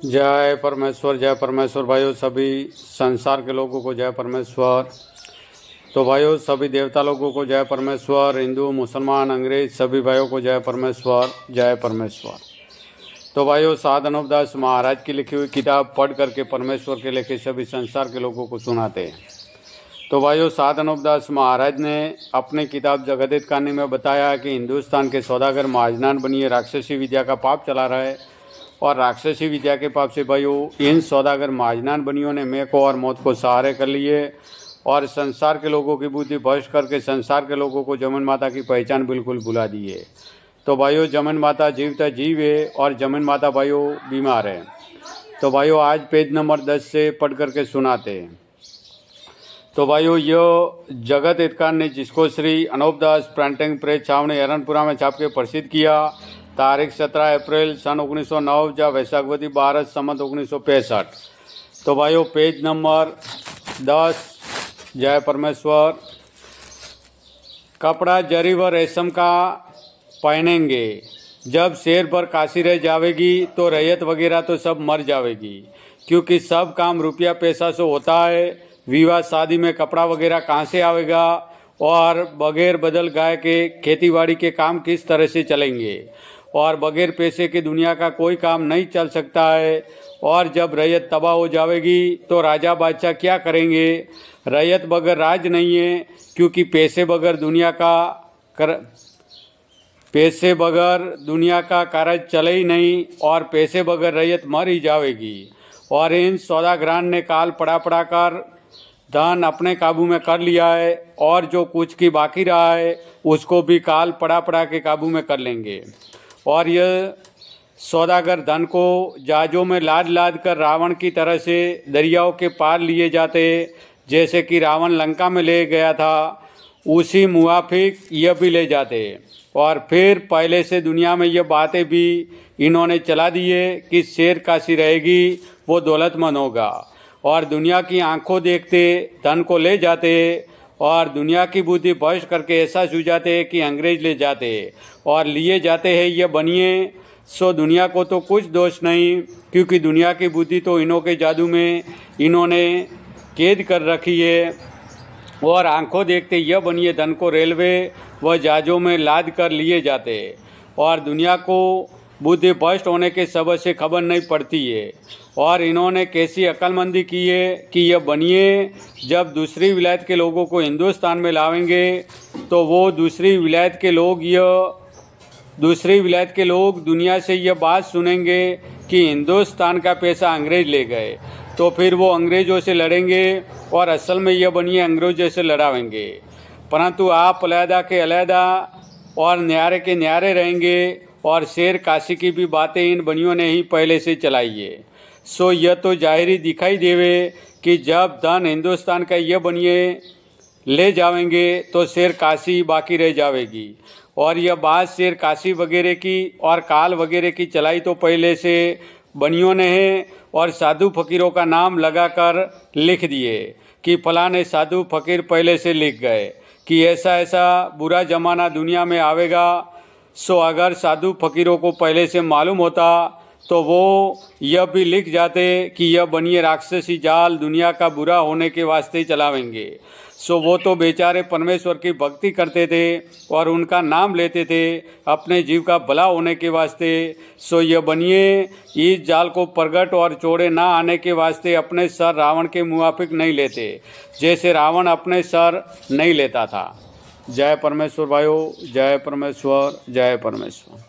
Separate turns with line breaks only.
जय परमेश्वर भाइयों, सभी संसार के लोगों को जय परमेश्वर। तो भाइयों, सभी देवता लोगों को जय परमेश्वर, हिंदू मुसलमान अंग्रेज सभी भाइयों को जय परमेश्वर, जय परमेश्वर। तो भाइयों, साध अनूपदास महाराज की लिखी हुई किताब पढ़ करके परमेश्वर के लेके सभी संसार के लोगों को सुनाते हैं। तो भाइयों, साध अनूपदास महाराज ने अपनी किताब जगदित कहानी में बताया कि हिंदुस्तान के सौदागर महाजनान बनिए राक्षसी विद्या का पाप चला रहा है, और राक्षसी विद्या के पाप से भाइयों इन सौदागर महाजनान बनियों ने मैं को और मौत को सहारे कर लिए और संसार के लोगों की बुद्धि भ्रष्ट करके संसार के लोगों को जमन माता की पहचान बिल्कुल भुला दी है। तो भाइयों, जमन माता जीवता जीव है और जमन माता भाइयों बीमार है। तो भाइयों, आज पेज नंबर 10 से पढ़ करके सुनाते हैं। तो भाइयों, यह जगत हितकार ने जिसको श्री अनूपदास प्रिंटिंग प्रेस छावनी एरनपुरा में छाप के प्रसिद्ध किया, तारीख 17 अप्रैल सन 1909 जब वैशाखवती 12 संवत 1965। तो भाइयों, पेज नंबर 10, जय परमेश्वर। कपड़ा जरी व रेशम का पहनेंगे, जब शेर पर काशी रह जावेगी तो रैयत वगैरह तो सब मर जावेगी, क्योंकि सब काम रुपया पैसा से होता है। विवाह शादी में कपड़ा वगैरह कहाँ से आवेगा, और बगैर बदल गाय के खेतीबाड़ी के काम किस तरह से चलेंगे, और बगैर पैसे की दुनिया का कोई काम नहीं चल सकता है। और जब रैयत तबाह हो जाएगी तो राजा बादशाह क्या करेंगे। रैयत बगैर राज नहीं है, क्योंकि पैसे बगैर दुनिया का कार्य चले ही नहीं, और पैसे बगैर रैयत मर ही जाएगी। और इन सौदागरान ने काल पड़ा कर धन अपने काबू में कर लिया है, और जो कुछ की बाकी रहा है उसको भी काल पड़ा के काबू में कर लेंगे। और यह सौदागर धन को जहाजों में लाद कर रावण की तरह से दरियाओं के पार लिए जाते, जैसे कि रावण लंका में ले गया था, उसी मुआफिक यह भी ले जाते। और फिर पहले से दुनिया में यह बातें भी इन्होंने चला दी है कि शेर काशी रहेगी वो दौलतमंद होगा, और दुनिया की आंखों देखते धन को ले जाते, और दुनिया की बुद्धि भ्रष्ट करके ऐसा सुझाते हैं कि अंग्रेज ले जाते और लिए जाते हैं ये बनिए। सो दुनिया को तो कुछ दोष नहीं, क्योंकि दुनिया की बुद्धि तो इन्हों के जादू में इन्होंने कैद कर रखी है। और आंखों देखते यह बनिए धन को रेलवे व जहाजों में लाद कर लिए जाते, और दुनिया को बुद्धि भ्रष्ट होने के सबब से खबर नहीं पड़ती है। और इन्होंने कैसी अक्लमंदी की है कि यह बनिए जब दूसरी विलायत के लोगों को हिंदुस्तान में लावेंगे तो वो दूसरी विलायत के लोग दुनिया से यह बात सुनेंगे कि हिंदुस्तान का पैसा अंग्रेज ले गए, तो फिर वो अंग्रेजों से लड़ेंगे और असल में यह बनिए अंग्रेजों से लड़ावेंगे। परंतु आप अलहदा के अलहदा और न्यारे के न्यारे रहेंगे, और शेर काशी की भी बातें इन बनियों ने ही पहले से चलाई है। सो यह तो जाहिर ही दिखाई देवे कि जब धन हिंदुस्तान का यह बनिए ले जावेंगे तो शेर काशी बाकी रह जावेगी। और यह बात शेर काशी वगैरह की और काल वगैरह की चलाई तो पहले से बनियों ने है, और साधु फकीरों का नाम लगाकर लिख दिए कि फलाने साधु फकीर पहले से लिख गए कि ऐसा ऐसा बुरा जमाना दुनिया में आवेगा। सो अगर साधु फकीरों को पहले से मालूम होता तो वो यह भी लिख जाते कि यह बनिए राक्षसी जाल दुनिया का बुरा होने के वास्ते चलावेंगे। सो वो तो बेचारे परमेश्वर की भक्ति करते थे और उनका नाम लेते थे अपने जीव का भला होने के वास्ते। सो यह बनिए इस जाल को प्रगट और चौड़े ना आने के वास्ते अपने सर रावण के मुआफिक नहीं लेते, जैसे रावण अपने सर नहीं लेता था। जय परमेश्वर भाइयों, जय परमेश्वर, जय परमेश्वर।